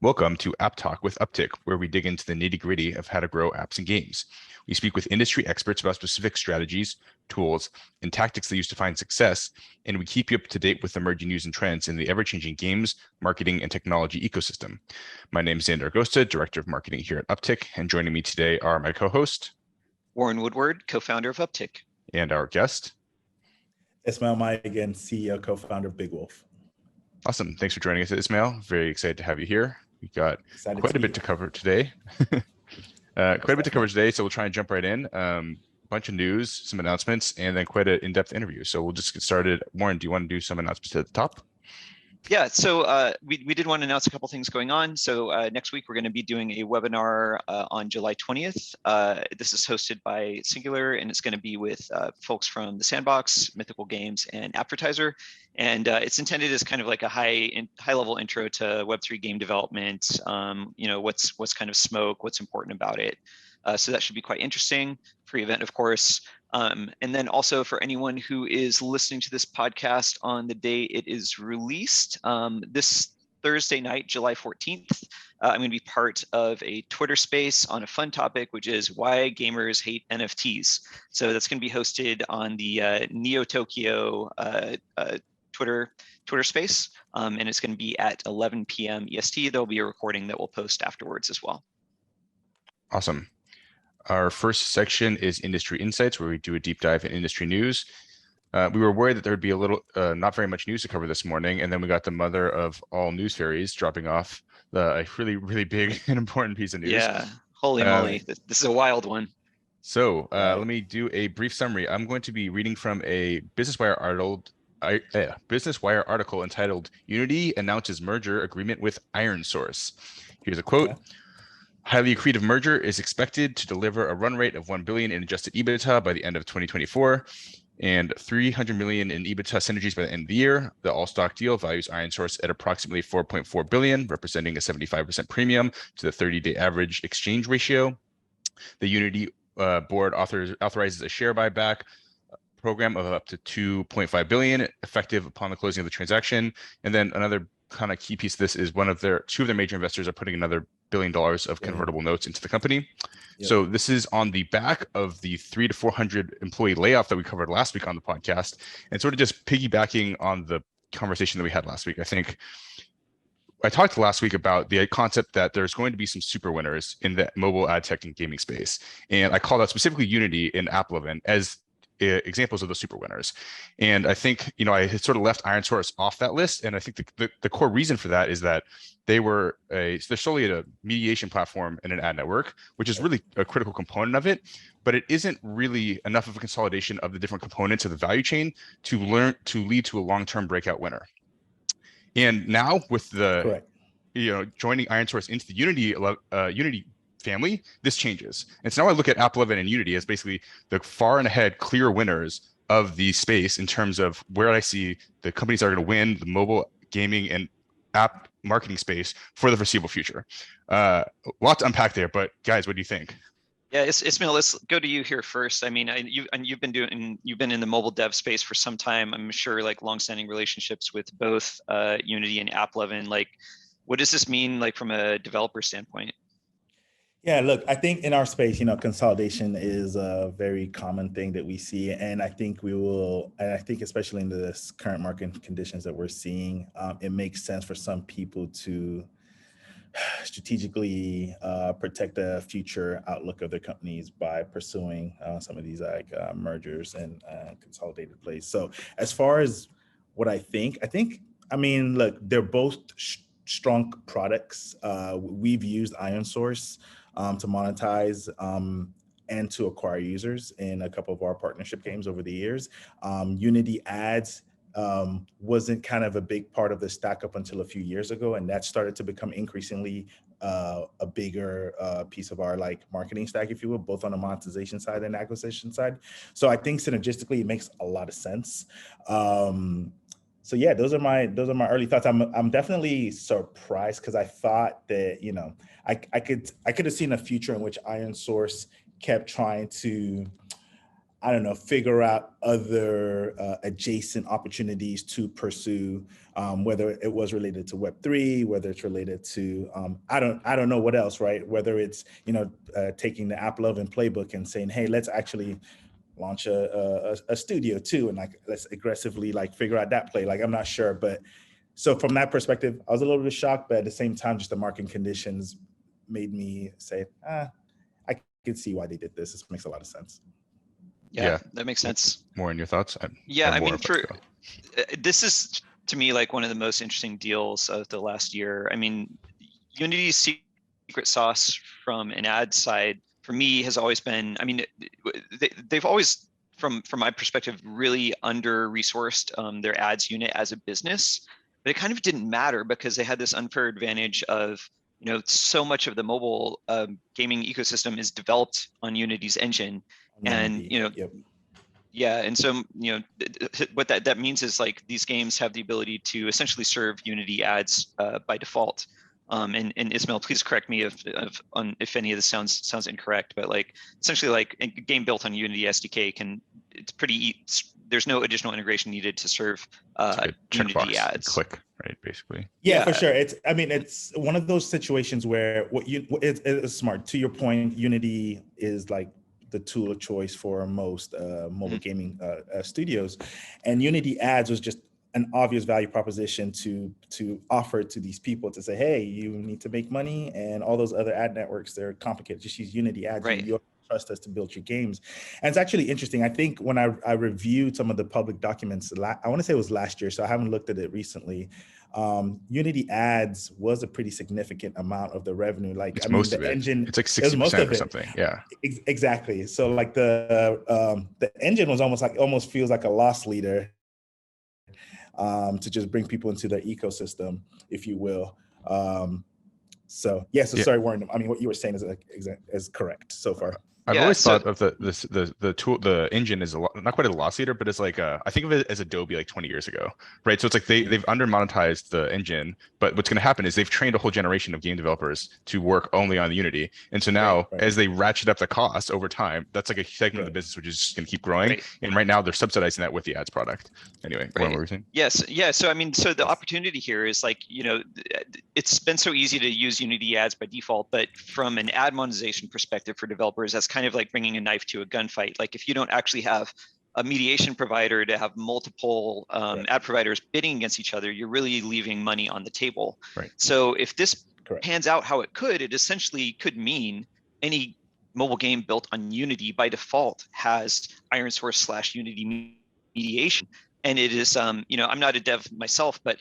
Welcome to App Talk with Upptic, where we dig into the nitty-gritty of how to grow apps and games. We speak with industry experts about specific strategies, tools, and tactics they use to find success, and we keep you up to date with emerging news and trends in the ever-changing games, marketing, and technology ecosystem. My name is Xander Agosta, Director of Marketing here at Upptic, and joining me today are my co-host, Warren Woodward, co-founder of Upptic. And our guest, Ismail Maiyegun, CEO, co-founder of Big Wolf. Awesome. Thanks for joining us, Ismail. Very excited to have you here. We got quite a bit to cover today. So we'll try and jump right in. Bunch of news, some announcements, and then quite an in-depth interview. So we'll just get started. Warren, do you want to do some announcements at the top? Yeah, so we did want to announce a couple things going on. So next week, we're going to be doing a webinar on July 20th. This is hosted by Singular, and it's going to be with folks from The Sandbox, Mythical Games, and Advertiser. And it's intended as kind of like a high-level intro to Web3 game development. What's kind of smoke, what's important about it. So that should be quite interesting. Free event, of course. And then also for anyone who is listening to this podcast on the day it is released, this Thursday night, July 14th, I'm going to be part of a Twitter space on a fun topic, which is why gamers hate NFTs. So that's going to be hosted on the Neo Tokyo Twitter space, and it's going to be at 11 p.m. EST. There'll be a recording that we'll post afterwards as well. Awesome. Our first section is Industry Insights, where we do a deep dive in industry news. We were worried that there would be a little, not very much news to cover this morning, and then we got the mother of all news fairies dropping off a really, really big and important piece of news. Yeah, holy moly, this is a wild one. So let me do a brief summary. I'm going to be reading from a Business Wire article entitled "Unity Announces Merger Agreement with ironSource." Here's a quote. Okay. Highly accretive merger is expected to deliver a run rate of $1 billion in adjusted EBITDA by the end of 2024 and $300 million in EBITDA synergies by the end of the year. The all-stock deal values ironSource at approximately $4.4 billion, representing a 75% premium to the 30-day average exchange ratio. The Unity board authorizes a share buyback program of up to $2.5 billion, effective upon the closing of the transaction. And then another kind of key piece of this is two of their major investors are putting another $1 billion of convertible notes into the company. Yep. So this is on the back of the 300 to 400 employee layoff that we covered last week on the podcast, and sort of just piggybacking on the conversation that we had last week. I think I talked last week about the concept that there's going to be some super winners in the mobile ad tech and gaming space, and I call that specifically Unity and AppLovin as examples of the super winners. And I think, I had sort of left ironSource off that list. And I think the core reason for that is that they're solely a mediation platform and an ad network, which is really a critical component of it, but it isn't really enough of a consolidation of the different components of the value chain to lead to a long-term breakout winner. And now with the, joining ironSource into the Unity family, this changes. And so now I look at AppLovin and Unity as basically the far and ahead clear winners of the space in terms of where I see the companies that are going to win the mobile gaming and app marketing space for the foreseeable future. A lot to unpack there, but guys, what do you think? Yeah, Ismail, let's go to you here first. I mean, you've been in the mobile dev space for some time. I'm sure like longstanding relationships with both Unity and AppLovin. Like, what does this mean like from a developer standpoint? Yeah, look, I think in our space, consolidation is a very common thing that we see. And I think especially in this current market conditions that we're seeing, it makes sense for some people to strategically protect the future outlook of their companies by pursuing some of these like mergers and consolidated plays. So as far as what I mean, look, they're both strong products. We've used ironSource to monetize and to acquire users in a couple of our partnership games over the years. Unity ads wasn't kind of a big part of the stack up until a few years ago, and that started to become increasingly a bigger piece of our like marketing stack, if you will, both on the monetization side and acquisition side. So I think synergistically it makes a lot of sense. So yeah, those are my early thoughts. I'm definitely surprised because I thought that I could have seen a future in which ironSource kept trying to I don't know, figure out other adjacent opportunities to pursue, whether it was related to Web3, whether it's related to, I don't know what else, right? Whether it's, taking the AppLovin playbook and saying, hey, let's actually launch a studio too. And like, let's aggressively like figure out that play. Like, I'm not sure, but so from that perspective, I was a little bit shocked, but at the same time, just the market conditions made me say, I can see why they did this. This makes a lot of sense. Yeah, that makes sense. More in your thoughts? Yeah, I mean, this is to me like one of the most interesting deals of the last year. I mean, Unity's secret sauce from an ad side for me has always been, I mean, they've always, from my perspective, really under-resourced their ads unit as a business, but it kind of didn't matter because they had this unfair advantage of, so much of the mobile gaming ecosystem is developed on Unity's engine. And, Yep. yeah, and so, what that means is like these games have the ability to essentially serve Unity ads by default. And Ismail, please correct me if any of this sounds incorrect, but like essentially like a game built on Unity SDK there's no additional integration needed to serve Unity ads. Click, right, basically. Yeah, for sure. It's one of those situations where it's smart. To your point, Unity is like the tool of choice for most mobile gaming studios, and Unity ads was just an obvious value proposition to offer to these people to say, hey, you need to make money, and all those other ad networks, they're complicated. Just use Unity ads. Right. You trust us to build your games. And it's actually interesting. I think when I reviewed some of the public documents, I want to say it was last year, so I haven't looked at it recently. Unity ads was a pretty significant amount of the revenue. Like, it's most of it. Engine, it's like 60% or something. Yeah, exactly. So like the engine was almost feels like a loss leader to just bring people into their ecosystem, if you will. Sorry, Warren. I mean, what you were saying is correct so far. I've always thought of the tool, the engine is not quite a loss leader, but it's like I think of it as Adobe like 20 years ago, right? So it's like they've under monetized the engine, but what's going to happen is they've trained a whole generation of game developers to work only on the Unity, and so now as they ratchet up the cost over time, that's like a segment of the business which is just going to keep growing. And right now they're subsidizing that with the ads product. Anyway, what were we saying? Yes, yeah. So I mean, so the opportunity here is like it's been so easy to use Unity ads by default, but from an ad monetization perspective for developers, that's kind of like bringing a knife to a gunfight. Like if you don't actually have a mediation provider to have multiple ad providers bidding against each other, you're really leaving money on the table. Right. So if this pans out how it could, it essentially could mean any mobile game built on Unity by default has ironSource / Unity mediation. And it is, I'm not a dev myself, but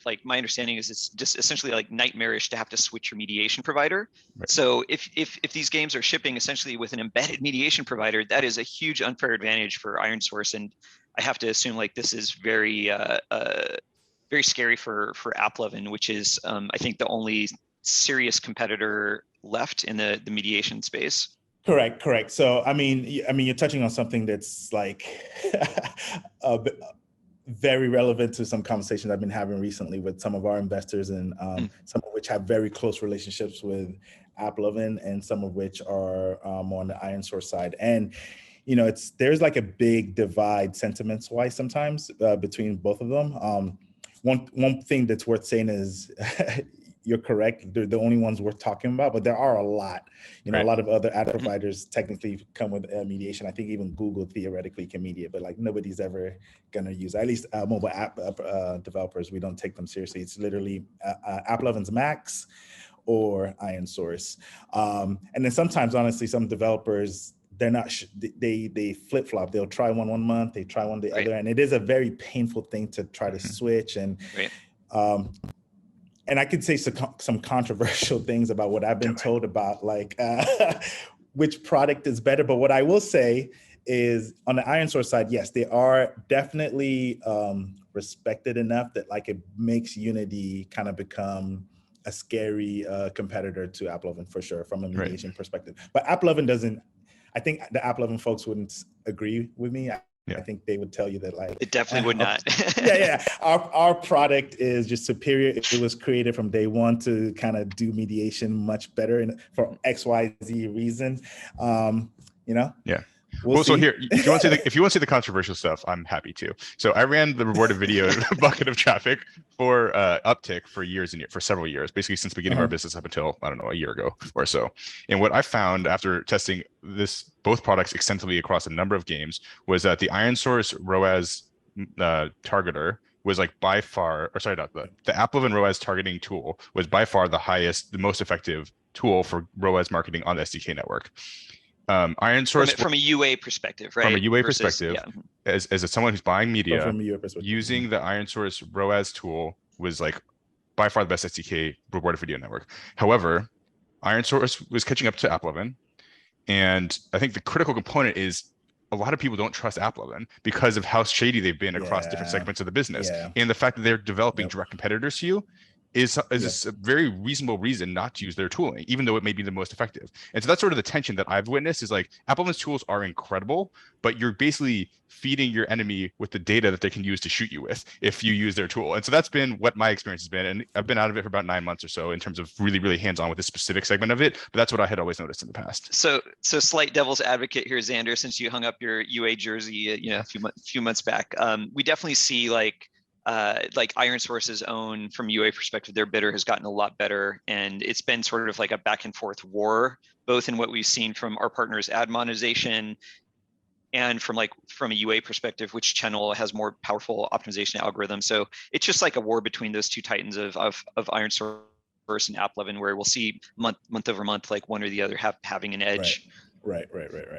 like my understanding is it's just essentially like nightmarish to have to switch your mediation provider. Right. So if these games are shipping essentially with an embedded mediation provider, that is a huge unfair advantage for ironSource. And I have to assume like this is very very scary for AppLovin, which is I think the only serious competitor left in the mediation space. Correct. So I mean, you're touching on something that's like very relevant to some conversations I've been having recently with some of our investors, and some of which have very close relationships with AppLovin, and some of which are on the ironSource side. And there's like a big divide sentiments-wise sometimes between both of them. One thing that's worth saying is you're correct. They're the only ones worth talking about, but there are a lot. A lot of other ad providers technically come with mediation. I think even Google theoretically can mediate, but like nobody's ever gonna use, at least mobile app developers. We don't take them seriously. It's literally AppLovin's Max or ironSource. And then sometimes, honestly, some developers, they're not, they flip flop. They'll try one month, they try one the other, and it is a very painful thing to try to switch. And and I could say some controversial things about what I've been told about like which product is better. But what I will say is on the ironSource side, yes, they are definitely respected enough that like it makes Unity kind of become a scary competitor to AppLovin for sure from a mediation perspective. But AppLovin doesn't, I think the AppLovin folks wouldn't agree with me. I think they would tell you that like it definitely would not. Our product is just superior. It was created from day one to kind of do mediation much better and for XYZ reason. Well, so see. here, if you want to see the controversial stuff, I'm happy to. So I ran the rewarded video bucket of traffic for Upptic for for several years, basically since the beginning of our business up until, I don't know, a year ago or so. And what I found after testing both products extensively across a number of games was that the ironSource ROAS targeter was like by far, or sorry, not the AppLovin ROAS targeting tool was by far the most effective tool for ROAS marketing on the SDK network. ironSource from a UA perspective, right? From a UA perspective, as someone who's buying media, from a UA perspective, using the ironSource ROAS tool was like by far the best SDK rewarded video network. However, ironSource was catching up to AppLovin, and I think the critical component is a lot of people don't trust AppLovin because of how shady they've been across different segments of the business, and the fact that they're developing direct competitors to you is a very reasonable reason not to use their tooling, even though it may be the most effective. And so that's sort of the tension that I've witnessed is like AppLovin's tools are incredible, but you're basically feeding your enemy with the data that they can use to shoot you with if you use their tool. And so that's been what my experience has been. And I've been out of it for about 9 months or so in terms of really, really hands-on with this specific segment of it. But that's what I had always noticed in the past. So slight devil's advocate here, Xander, since you hung up your UA jersey, a few months back, we definitely see like ironSource's own, from UA perspective, their bidder has gotten a lot better, and it's been sort of like a back and forth war, both in what we've seen from our partners' ad monetization and from a UA perspective, which channel has more powerful optimization algorithm. So it's just like a war between those two titans of ironSource and AppLovin, where we'll see month over month, like one or the other having an edge. Right.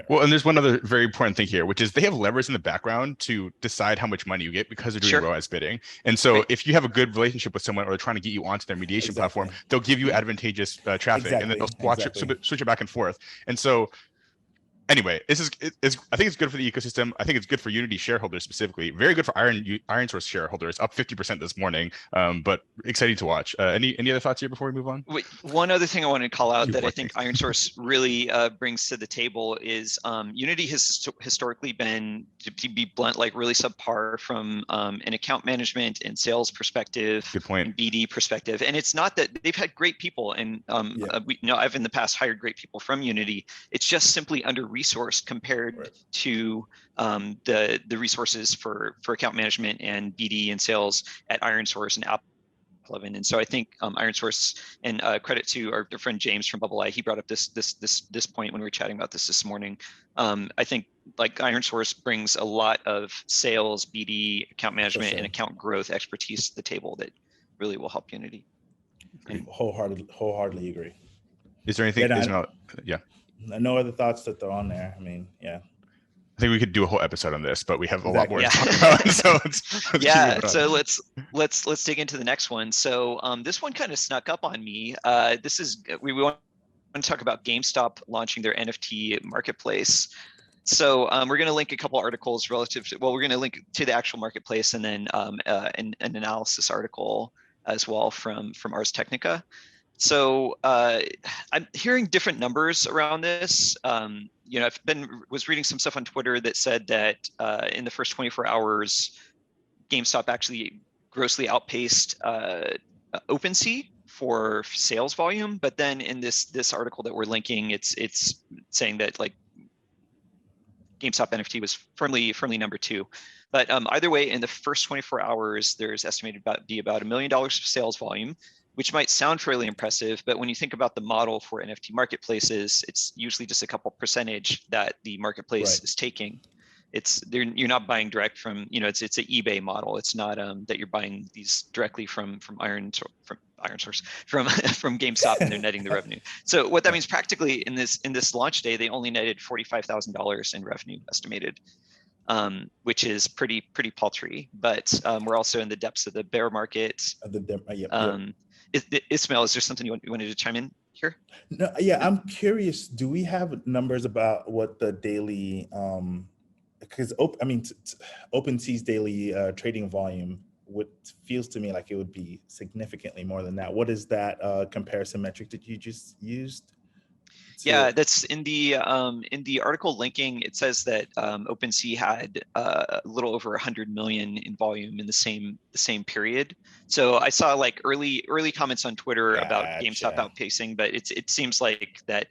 Well, and there's one other very important thing here, which is they have levers in the background to decide how much money you get because they're doing ROAS bidding. And so if you have a good relationship with someone or they're trying to get you onto their mediation platform, they'll give you advantageous traffic and then they'll switch it back and forth. And so anyway, I think it's good for the ecosystem. I think it's good for Unity shareholders specifically. Very good for ironSource shareholders, up 50% this morning. But exciting to watch. Any other thoughts here before we move on? Wait, one other thing I want to call out that I think ironSource really brings to the table is Unity has historically been, to be blunt, like really subpar from an account management and sales perspective, good point, and BD perspective. And it's not that they've had great people, and I've in the past hired great people from Unity. It's just simply under-resourced compared to the resources for account management and BD and sales at ironSource and AppLovin. And so I think ironSource, and credit to our friend James from Bubble Eye, he brought up this point when we were chatting about this morning. I think like ironSource brings a lot of sales, BD, account management, and account growth expertise to the table that really will help Unity. Wholeheartedly agree. Is there anything? No other thoughts to throw on there. I mean, I think we could do a whole episode on this, but we have a lot more to talk about. So let's dig into the next one. So this one kind of snuck up on me. We want to talk about GameStop launching their NFT marketplace. So we're going to link a couple articles relative to, we're going to link to the actual marketplace, and then an analysis article as well from Ars Technica. So I'm hearing different numbers around this. Was reading some stuff on Twitter that said that in the first 24 hours, GameStop actually grossly outpaced OpenSea for sales volume. But then in this article that we're linking, it's saying that like GameStop NFT was firmly number 2. But either way, in the first 24 hours, there's estimated to be about $1 million of sales volume, which might sound fairly impressive, but when you think about the model for NFT marketplaces, it's usually just a couple percentage that the marketplace is taking. You're not buying direct from, it's an eBay model. It's not that you're buying these directly from ironSource, from GameStop, and they're netting the revenue. So what that means practically in this launch day, they only netted $45,000 in revenue estimated, which is pretty paltry. But we're also in the depths of the bear market. Ismail, is there something you wanted to chime in here? No, I'm curious. Do we have numbers about what the daily, because OpenSea's daily trading volume feels to me like it would be significantly more than that. What is that comparison metric that you just used? Yeah, that's in the article linking. It says that OpenSea had a little over 100 million in volume in the same period. So I saw like early comments on Twitter about GameStop outpacing, but it seems like that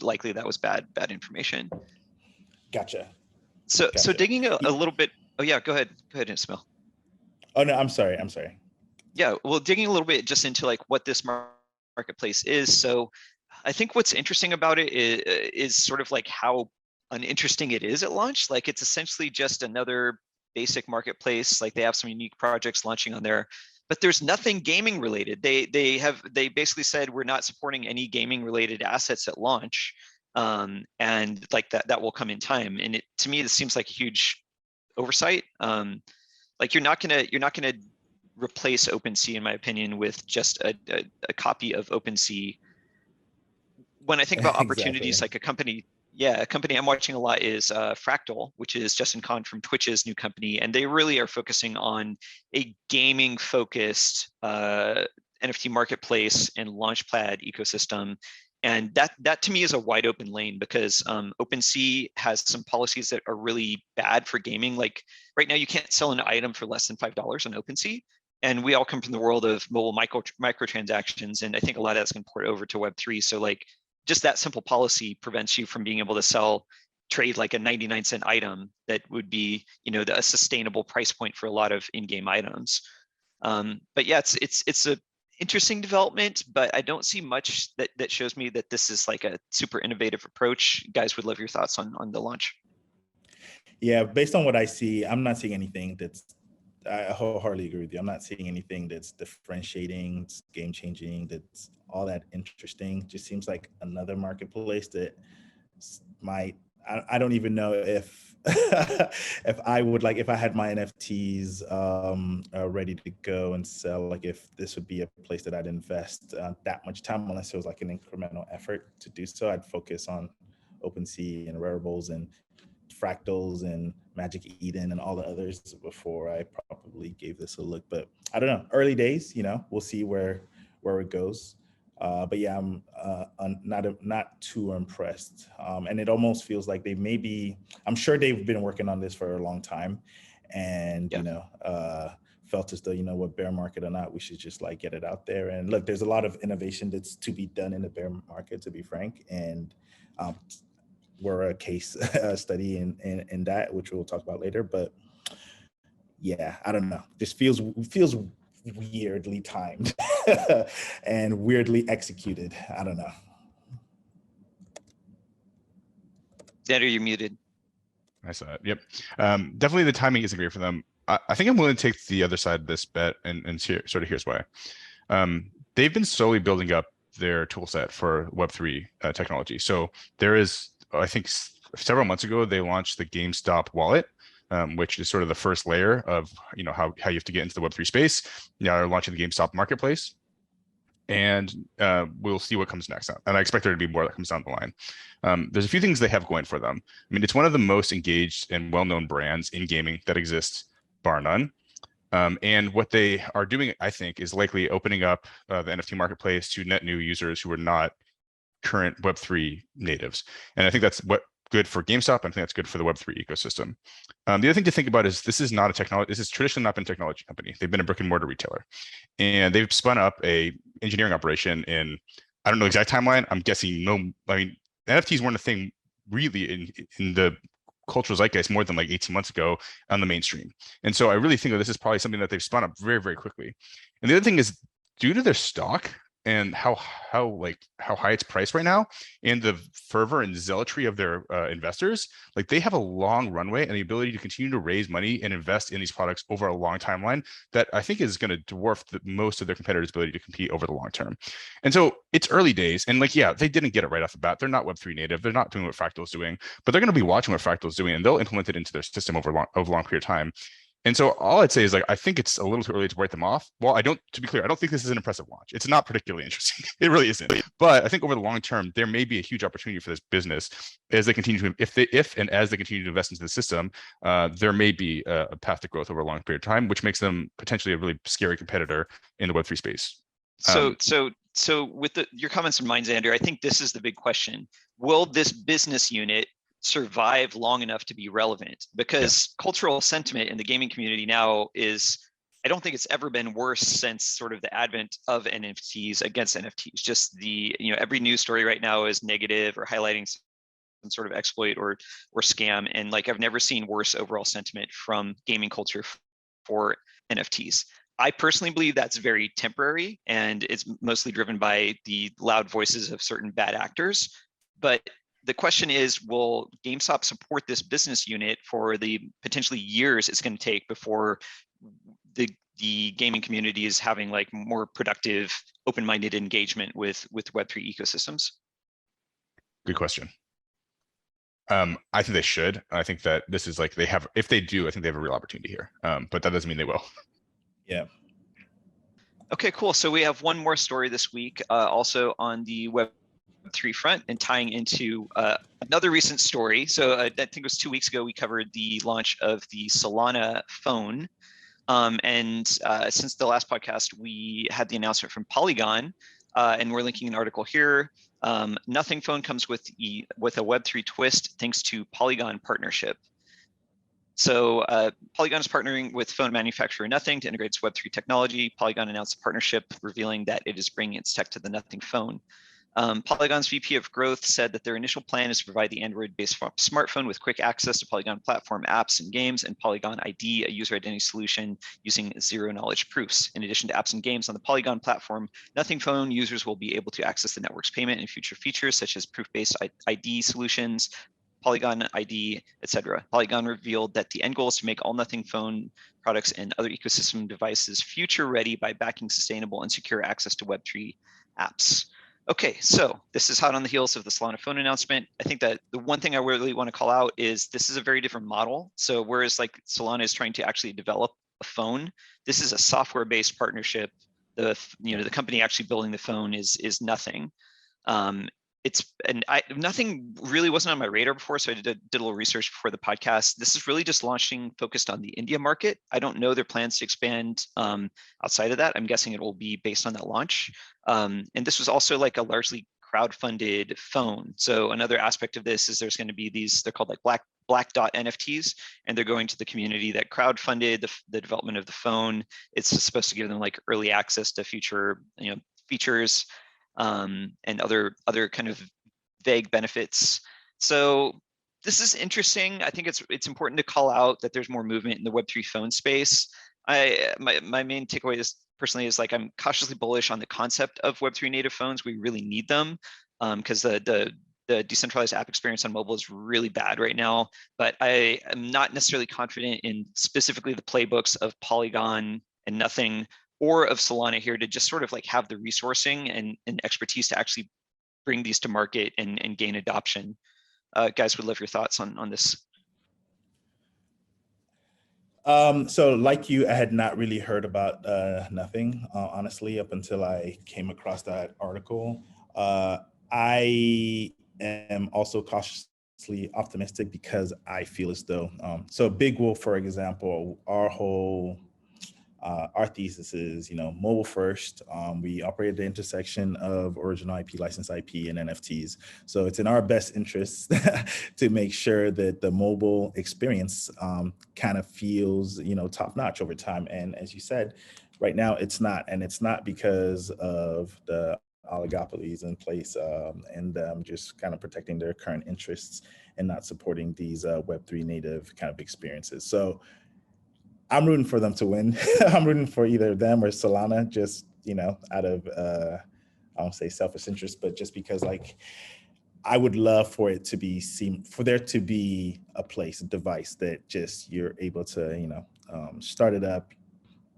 likely that was bad information. Gotcha. So Gotcha. digging a little bit. Oh yeah, go ahead, Ismail. Oh no, I'm sorry. Yeah, well, digging a little bit just into like what this marketplace is. So I think what's interesting about it is sort of like how uninteresting it is at launch. Like it's essentially just another basic marketplace. Like they have some unique projects launching on there, but there's nothing gaming related. They basically said we're not supporting any gaming related assets at launch, and like that will come in time. And to me, this seems like a huge oversight. Like you're not gonna replace OpenSea, in my opinion, with just a copy of OpenSea. When I think about opportunities, Exactly. like a company I'm watching a lot is Fractal, which is Justin Kahn from Twitch's new company, and they really are focusing on a gaming-focused NFT marketplace and launchpad ecosystem. And that to me is a wide open lane, because OpenSea has some policies that are really bad for gaming. Like right now, you can't sell an item for less than $5 on OpenSea. And we all come from the world of mobile microtransactions, and I think a lot of that's going to port over to Web3. So like just that simple policy prevents you from being able to trade like a 99-cent item that would be, a sustainable price point for a lot of in-game items. But yeah, it's a interesting development, but I don't see much that shows me that this is like a super innovative approach. Guys, would love your thoughts on the launch. Yeah, based on what I see, I'm not seeing anything I wholeheartedly agree with you. I'm not seeing anything that's differentiating, it's game changing, that's all that interesting. Just seems like another marketplace that I don't even know if if I would like, if I had my NFTs ready to go and sell, like if this would be a place that I'd invest that much time, unless it was like an incremental effort to do so. I'd focus on OpenSea and Wearables and Fractals and Magic Eden and all the others before I probably gave this a look. But I don't know, early days, we'll see where it goes. But yeah, I'm not too impressed. And it almost feels like I'm sure they've been working on this for a long time, and felt as though, what, bear market or not, we should just like get it out there. And look, there's a lot of innovation that's to be done in the bear market, to be frank. And we're a case study in that, which we'll talk about later. But yeah, I don't know. This feels weirdly timed and weirdly executed. I don't know. Xander, you're muted. I saw it. Yep. Definitely the timing isn't great for them. I think I'm willing to take the other side of this bet, and sort of here's why. They've been slowly building up their tool set for Web3 technology. So there is, I think several months ago, they launched the GameStop wallet, which is sort of the first layer of how you have to get into the Web3 space. Now they're launching the GameStop marketplace, and we'll see what comes next. And I expect there to be more that comes down the line. There's a few things they have going for them. I mean, it's one of the most engaged and well-known brands in gaming that exists, bar none. And what they are doing, I think, is likely opening up the NFT marketplace to net new users who are not current Web3 natives. And I think that's good for GameStop. I think that's good for the Web3 ecosystem. The other thing to think about is this has traditionally not been a technology company. They've been a brick and mortar retailer. And they've spun up a engineering operation in, I don't know the exact timeline. I'm guessing NFTs weren't a thing really in the cultural zeitgeist more than like 18 months ago on the mainstream. And so I really think that this is probably something that they've spun up very, very quickly. And the other thing is, due to their stock and how high it's priced right now, and the fervor and zealotry of their investors, like they have a long runway and the ability to continue to raise money and invest in these products over a long timeline that I think is going to dwarf most of their competitors' ability to compete over the long term. And so it's early days, and they didn't get it right off the bat. They're not Web3 native. They're not doing what Fractal's doing, but they're going to be watching what Fractal's doing, and they'll implement it into their system over a long period of time. And so all I'd say is I think it's a little too early to write them off. Well, to be clear, I don't think this is an impressive launch. It's not particularly interesting. It really isn't. But I think over the long term, there may be a huge opportunity for this business as they continue to, as they continue to invest into the system, there may be a path to growth over a long period of time, which makes them potentially a really scary competitor in the Web3 space. So with your comments in mind, Xander, I think this is the big question. Will this business unit survive long enough to be relevant? Because cultural sentiment in the gaming community now is, I don't think it's ever been worse since sort of the advent of NFTs against NFTs. Just every news story right now is negative or highlighting sort of exploit or scam. And like, I've never seen worse overall sentiment from gaming culture for NFTs. I personally believe that's very temporary, and it's mostly driven by the loud voices of certain bad actors. But the question is, will GameStop support this business unit for the potentially years it's going to take before the gaming community is having like more productive, open-minded engagement with Web3 ecosystems? Good question. I think they should. I think that this is like if they do, I think they have a real opportunity here. But that doesn't mean they will. Yeah. Okay, cool. So we have one more story this week, also on the Web3 front, and tying into another recent story. So I think it was 2 weeks ago, we covered the launch of the Solana phone. And since the last podcast, we had the announcement from Polygon, and we're linking an article here. Nothing phone comes with a Web3 twist thanks to Polygon Partnership. So Polygon is partnering with phone manufacturer Nothing to integrate its Web3 technology. Polygon announced a partnership revealing that it is bringing its tech to the Nothing phone. Polygon's VP of Growth said that their initial plan is to provide the Android-based smartphone with quick access to Polygon platform apps and games, and Polygon ID, a user identity solution using zero-knowledge proofs. In addition to apps and games on the Polygon platform, Nothing phone users will be able to access the network's payment and future features such as proof-based ID solutions, Polygon ID, etc. Polygon revealed that the end goal is to make all Nothing phone products and other ecosystem devices future-ready by backing sustainable and secure access to Web3 apps. Okay, so this is hot on the heels of the Solana phone announcement. I think that the one thing I really want to call out is this is a very different model. So whereas like Solana is trying to actually develop a phone, this is a software-based partnership. The company actually building the phone is Nothing. Nothing really wasn't on my radar before, so I did a little research before the podcast. This is really just launching focused on the India market. I don't know their plans to expand outside of that. I'm guessing it will be based on that launch. And this was also like a largely crowd-funded phone. So another aspect of this is there's going to be these, they're called like black dot NFTs, and they're going to the community that crowd-funded the development of the phone. It's supposed to give them like early access to future features, and other kind of vague benefits. So this is interesting. I think it's important to call out that there's more movement in the Web3 phone space. My main takeaway is personally is like I'm cautiously bullish on the concept of Web3 native phones. We really need them because the decentralized app experience on mobile is really bad right now. But I am not necessarily confident in specifically the playbooks of Polygon and Nothing, or of Solana here to just sort of like have the resourcing and expertise to actually bring these to market and gain adoption. Guys, would love your thoughts on this. So like you, I had not really heard about Nothing, honestly, up until I came across that article. I am also cautiously optimistic because I feel as though, so Big Wolf, for example, our thesis is, mobile first. We operate at the intersection of original IP, licensed IP, and NFTs. So it's in our best interest to make sure that the mobile experience kind of feels, top notch over time. And as you said, right now it's not, and it's not because of the oligopolies in place and them just kind of protecting their current interests and not supporting these Web3 native kind of experiences. So I'm rooting for them to win. I'm rooting for either them or Solana, just, out of, I won't say selfish interest, but just because like, I would love for it to be for there to be a place, a device that just you're able to, start it up.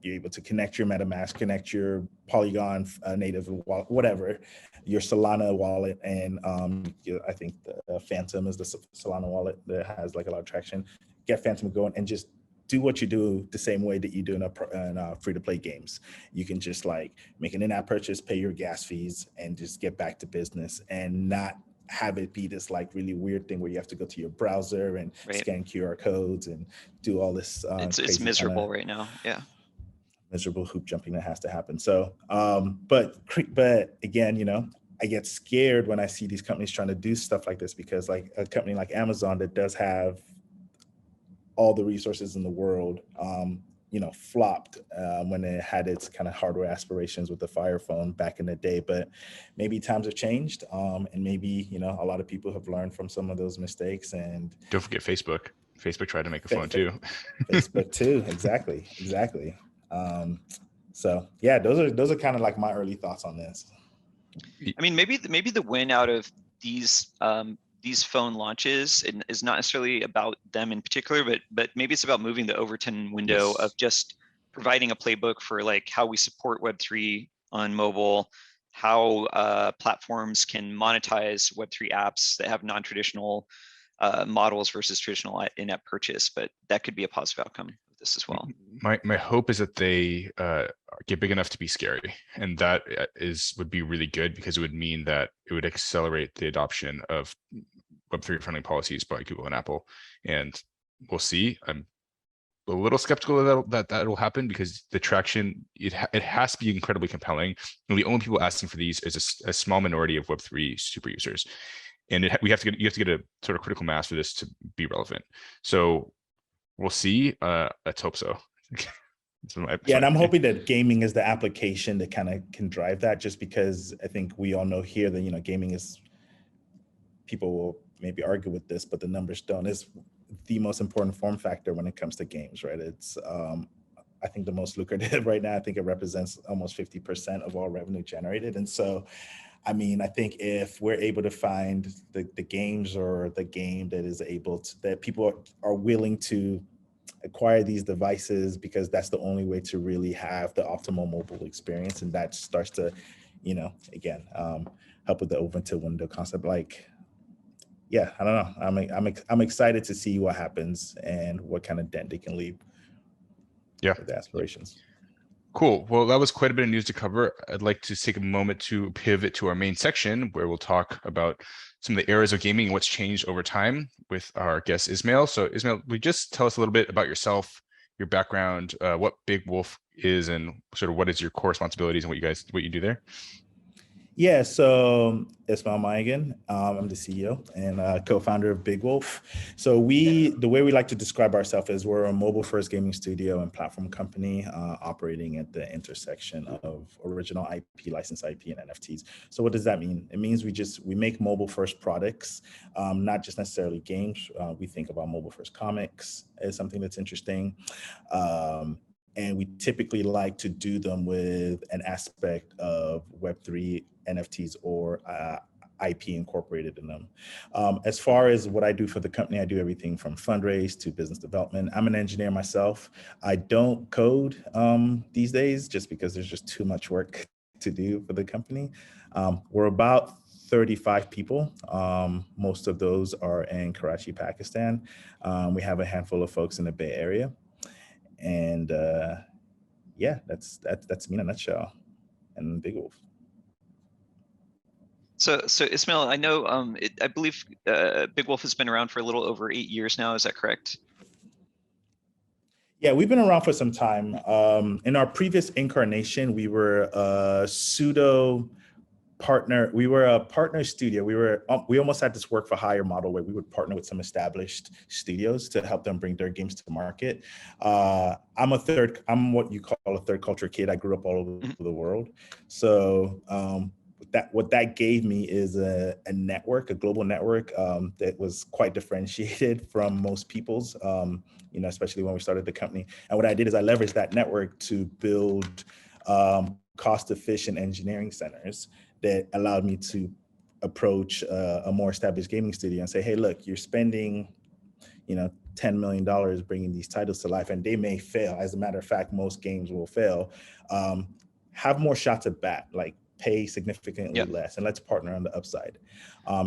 You're able to connect your MetaMask, connect your Polygon native wallet, whatever, your Solana wallet. And I think the Phantom is the Solana wallet that has like a lot of traction. Get Phantom going and just do what you do the same way that you do in free-to-play games. You can just like make an in-app purchase, pay your gas fees, and just get back to business and not have it be this like really weird thing where you have to go to your browser and scan QR codes and do all this. It's miserable right now. Yeah. Miserable hoop jumping that has to happen. So, but again, I get scared when I see these companies trying to do stuff like this, because like a company like Amazon that does have all the resources in the world, flopped when it had its kind of hardware aspirations with the Fire phone back in the day. But maybe times have changed, and maybe a lot of people have learned from some of those mistakes. And don't forget Facebook. Facebook tried to make a phone too. Facebook too, exactly. So yeah, those are kind of like my early thoughts on this. I mean, maybe the win out of these phone launches is not necessarily about them in particular, but maybe it's about moving the Overton window of just providing a playbook for like how we support Web3 on mobile, how platforms can monetize Web3 apps that have non-traditional models versus traditional in-app purchase. But that could be a positive outcome of this as well. My hope is that they get big enough to be scary, and that would be really good, because it would mean that it would accelerate the adoption of Web3 friendly policies by Google and Apple. And we'll see. I'm a little skeptical that will happen, because the traction, it has to be incredibly compelling. And the only people asking for these is a small minority of Web3 super users. And you have to get a sort of critical mass for this to be relevant. So we'll see. Let's hope so. And I'm hoping that gaming is the application that kind of can drive that, just because I think we all know here that, gaming is, people will maybe argue with this, but the numbers don't, is the most important form factor when it comes to games, right? It's, I think, the most lucrative right now. I think it represents almost 50% of all revenue generated. And so, I mean, I think if we're able to find the games or the game that is able to, that people are willing to acquire these devices, because that's the only way to really have the optimal mobile experience. And that starts to, again, help with the Overton window concept. Like, yeah, I don't know. I'm excited to see what happens and what kind of dent they can leave. Yeah, with the aspirations. Cool. Well, that was quite a bit of news to cover. I'd like to take a moment to pivot to our main section, where we'll talk about some of the eras of gaming and what's changed over time with our guest Ismail. So Ismail, will you just tell us a little bit about yourself, your background, what Big Wolf is, and sort of what is your core responsibilities and what you do there? Yeah, so Ismail Maiyegun, I'm the CEO and co-founder of Big Wolf. So the way we like to describe ourselves is we're a mobile-first gaming studio and platform company operating at the intersection of original IP, licensed IP, and NFTs. So what does that mean? It means we make mobile-first products, not just necessarily games. We think about mobile-first comics as something that's interesting. And we typically like to do them with an aspect of Web3, NFTs, or IP incorporated in them. As far as what I do for the company, I do everything from fundraise to business development. I'm an engineer myself. I don't code these days, just because there's just too much work to do for the company. We're about 35 people. Most of those are in Karachi, Pakistan. We have a handful of folks in the Bay Area. And yeah, that's me in a nutshell, and Big Wolf. So Ismail, I know I believe Big Wolf has been around for a little over 8 years now. Is that correct? Yeah, we've been around for some time. In our previous incarnation, we were a pseudo partner. We were a partner studio. We almost had this work for hire model where we would partner with some established studios to help them bring their games to market. I'm what you call a third culture kid. I grew up all over the world. So what that gave me is a network, a global network that was quite differentiated from most people's, especially when we started the company. And what I did is I leveraged that network to build cost-efficient engineering centers that allowed me to approach a more established gaming studio and say, hey, look, you're spending, $10 million bringing these titles to life, and they may fail. As a matter of fact, most games will fail. Have more shots at bat, like pay significantly less, and let's partner on the upside.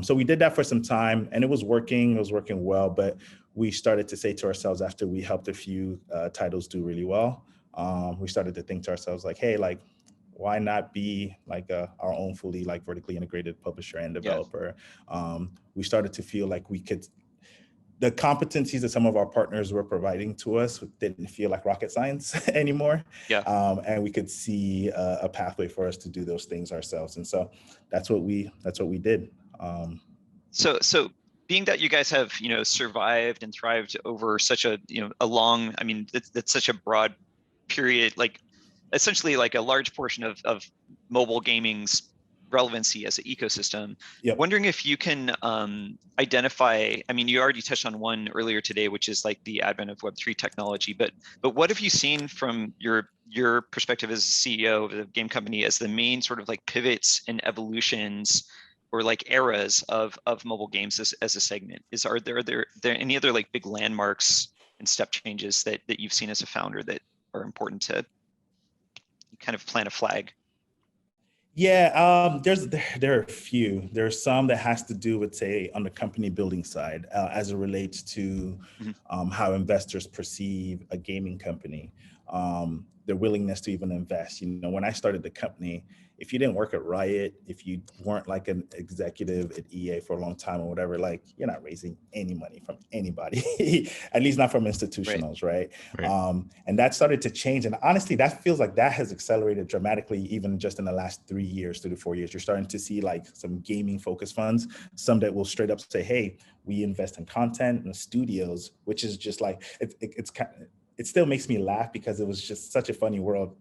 So we did that for some time, and it was working well, but we started to say to ourselves, after we helped a few titles do really well, we started to think to ourselves like, hey, like, why not be like our own fully vertically integrated publisher and developer? We started to feel like the competencies that some of our partners were providing to us didn't feel like rocket science anymore. And we could see a pathway for us to do those things ourselves. And so that's what we did. So being that you guys have, survived and thrived over such a, a long, I mean, that's such a broad period, like essentially like a large portion of mobile gaming's relevancy as an ecosystem. Yep. Wondering if you can identify, I mean, you already touched on one earlier today, which is like the advent of Web3 technology, but what have you seen from your perspective as a CEO of a game company as the main sort of like pivots and evolutions or like eras of mobile games as a segment? Are there any other like big landmarks and step changes that you've seen as a founder that are important to kind of plant a flag? Yeah, there are a few. There are some that has to do with, say, on the company building side, as it relates to how investors perceive a gaming company, their willingness to even invest. You know, when I started the company, if you didn't work at Riot, if you weren't like an executive at EA for a long time or whatever, like you're not raising any money from anybody, at least not from institutionals, right? And that started to change. And honestly, that feels like that has accelerated dramatically, even just in the last 3 years, 3 to 4 years. You're starting to see like some gaming focused funds, some that will straight up say, hey, we invest in content and studios, which is just like, it still makes me laugh because it was just such a funny world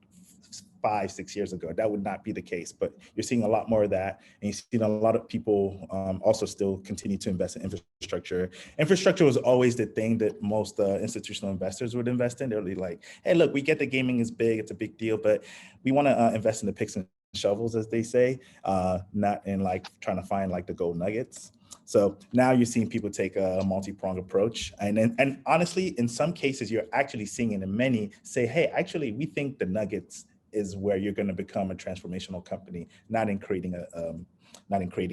5, 6 years ago. That would not be the case, but you're seeing a lot more of that. And you're seeing a lot of people also still continue to invest in infrastructure. Infrastructure was always the thing that most institutional investors would invest in. They're really like, hey, look, we get that gaming is big, it's a big deal, but we want to invest in the picks and shovels, as they say, not in like trying to find like the gold nuggets. So now you're seeing people take a multi-pronged approach. And honestly, in some cases, you're actually seeing it in many say, hey, actually, we think the nuggets is where you're going to become a transformational company, not in creating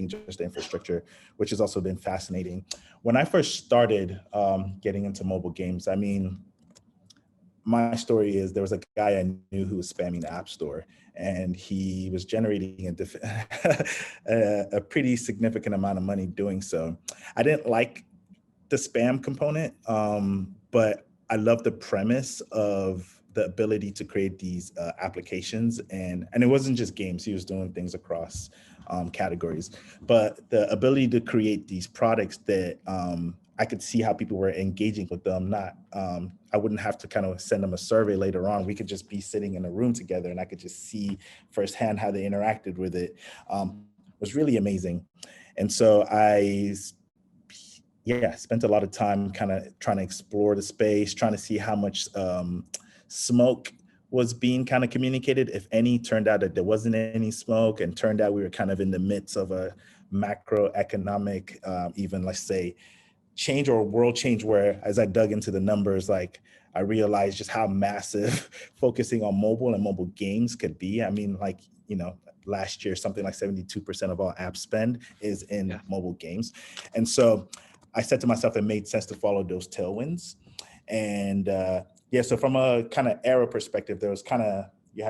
just the infrastructure, which has also been fascinating. When I first started getting into mobile games, I mean, my story is there was a guy I knew who was spamming the App Store, and he was generating a pretty significant amount of money doing so. I didn't like the spam component, but I love the premise of the ability to create these applications. And it wasn't just games, he was doing things across categories, but the ability to create these products that I could see how people were engaging with them. I wouldn't have to kind of send them a survey later on. We could just be sitting in a room together and I could just see firsthand how they interacted with it. Was really amazing. And so I spent a lot of time kind of trying to explore the space, trying to see how much smoke was being kind of communicated. If any, turned out that there wasn't any smoke, and turned out we were kind of in the midst of a macroeconomic, even let's say, change or world change, where as I dug into the numbers, like I realized just how massive focusing on mobile and mobile games could be. I mean, like, you know, last year, something like 72% of all app spend is in mobile games. And so I said to myself, it made sense to follow those tailwinds. And so from a kind of era perspective, there was kind of, you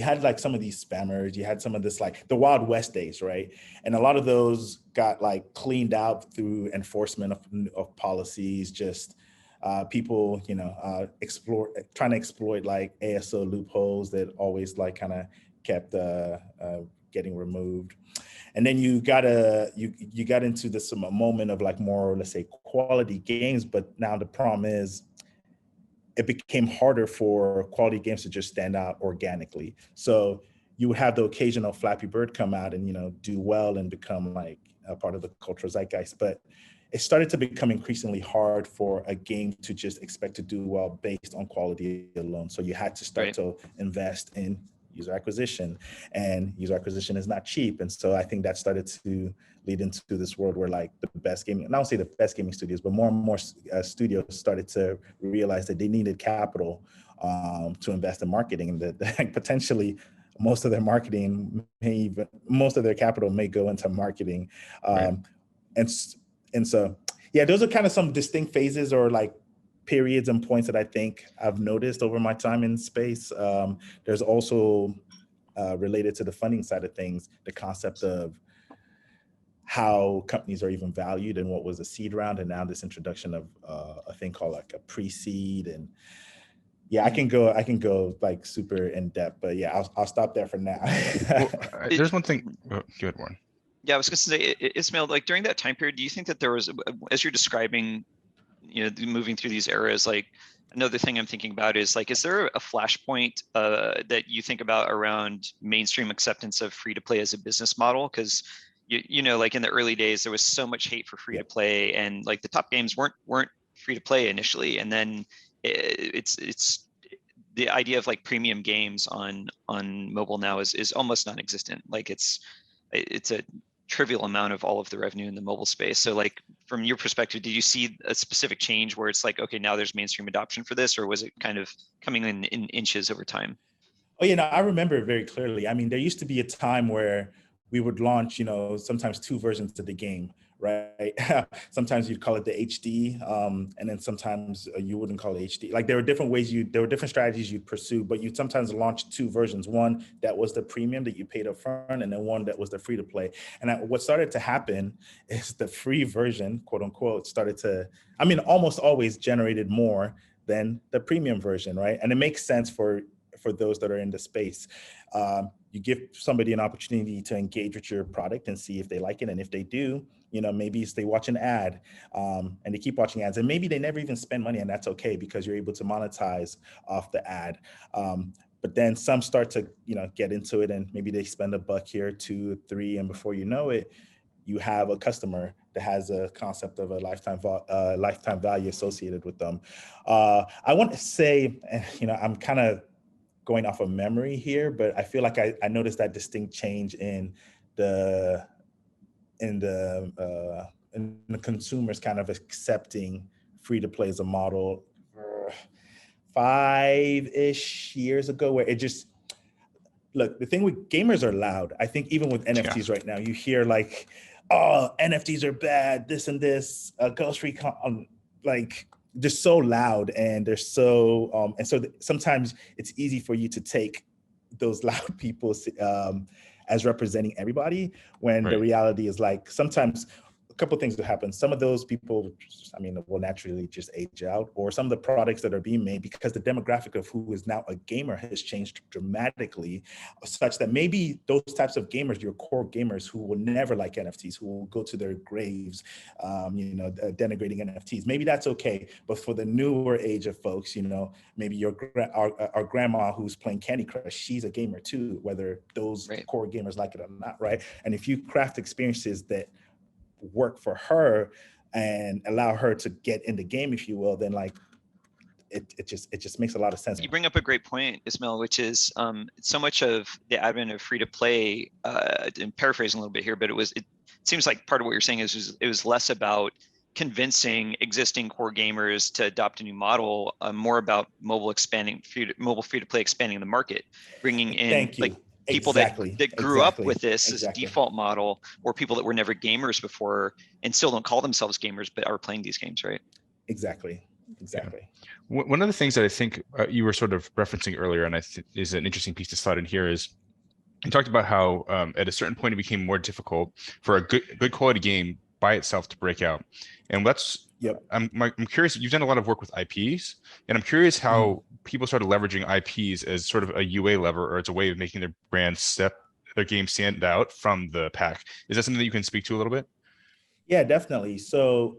had like some of these spammers, you had some of this like the Wild West days, right? And a lot of those got like cleaned out through enforcement of policies, just people, you know, trying to exploit like ASO loopholes that always like kind of kept getting removed. And then you got into this moment of like more, let's say, quality games. But now the problem is it became harder for quality games to just stand out organically. So you would have the occasional Flappy Bird come out and, you know, do well and become like a part of the cultural zeitgeist. But it started to become increasingly hard for a game to just expect to do well based on quality alone. So you had to start to invest in user acquisition, and user acquisition is not cheap. And so I think that started to lead into this world where like the best gaming, not only the best gaming studios, but more and more studios started to realize that they needed capital to invest in marketing, and that potentially most of their capital may go into marketing. And so, yeah, those are kind of some distinct phases or like periods and points that I think I've noticed over my time in space. There's also related to the funding side of things, the concept of how companies are even valued and what was a seed round, and now this introduction of a thing called like a pre-seed. And yeah, I can go like super in depth, but yeah, I'll stop there for now. There's one thing. Oh, go ahead, Warren. Yeah, I was going to say, Ismail, like during that time period, do you think that there was, as you're describing, you know, moving through these eras, like Another thing I'm thinking about is like, is there a flashpoint that you think about around mainstream acceptance of free to play as a business model? Because you know, like in the early days, there was so much hate for free to play, and like the top games weren't free to play initially, and then it's the idea of like premium games on mobile now is almost non-existent. Like it's a trivial amount of all of the revenue in the mobile space. So like from your perspective, did you see a specific change where it's like, okay, now there's mainstream adoption for this, or was it kind of coming in inches over time? Oh, I remember it very clearly. I mean, there used to be a time where we would launch, sometimes two versions of the game, right? Sometimes you'd call it the HD, and then sometimes you wouldn't call it HD. Like there were different ways there were different strategies you'd pursue, but you'd sometimes launch two versions. One that was the premium that you paid up front, and then one that was the free to play. And what started to happen is the free version, quote unquote, started to, almost always generated more than the premium version, right? And it makes sense for those that are in the space. You give somebody an opportunity to engage with your product and see if they like it. And if they do, maybe they watch an ad and they keep watching ads, and maybe they never even spend money, and that's okay because you're able to monetize off the ad. But then some start to, get into it, and maybe they spend $1 here, 2, 3, and before you know it, you have a customer that has a concept of a lifetime value associated with them. I want to say, I'm kind of going off of memory here, but I feel like I noticed that distinct change in the consumers kind of accepting free to play as a model 5-ish years ago, where it just, look, the thing with gamers are loud. I think even with NFTs right now, you hear like, oh, NFTs are bad, this and this, Ghost Recon, like, they're so loud, and they're so sometimes it's easy for you to take those loud people as representing everybody, when the reality is like sometimes a couple of things that happen. Some of those people, will naturally just age out, or some of the products that are being made, because the demographic of who is now a gamer has changed dramatically, such that maybe those types of gamers, your core gamers who will never like NFTs, who will go to their graves, denigrating NFTs, maybe that's okay. But for the newer age of folks, maybe our grandma who's playing Candy Crush, she's a gamer too, whether those core gamers like it or not, right? And if you craft experiences that work for her and allow her to get in the game, if you will, then like it just makes a lot of sense. You bring up a great point, Ismail, which is so much of the advent of free to play, and paraphrasing a little bit here, but it seems like part of what you're saying is it was less about convincing existing core gamers to adopt a new model, more about mobile free to play expanding the market, bringing in people that grew up with this as a default model, or people that were never gamers before and still don't call themselves gamers but are playing these games, right? Exactly. Yeah. One of the things that I think you were sort of referencing earlier, and I think is an interesting piece to slide in here, is you talked about how at a certain point it became more difficult for a good quality game by itself to break out. And that's, I'm curious, you've done a lot of work with IPs, and I'm curious how people started leveraging IPs as sort of a UA lever, or as a way of making their game stand out from the pack. Is that something that you can speak to a little bit? Yeah, definitely. So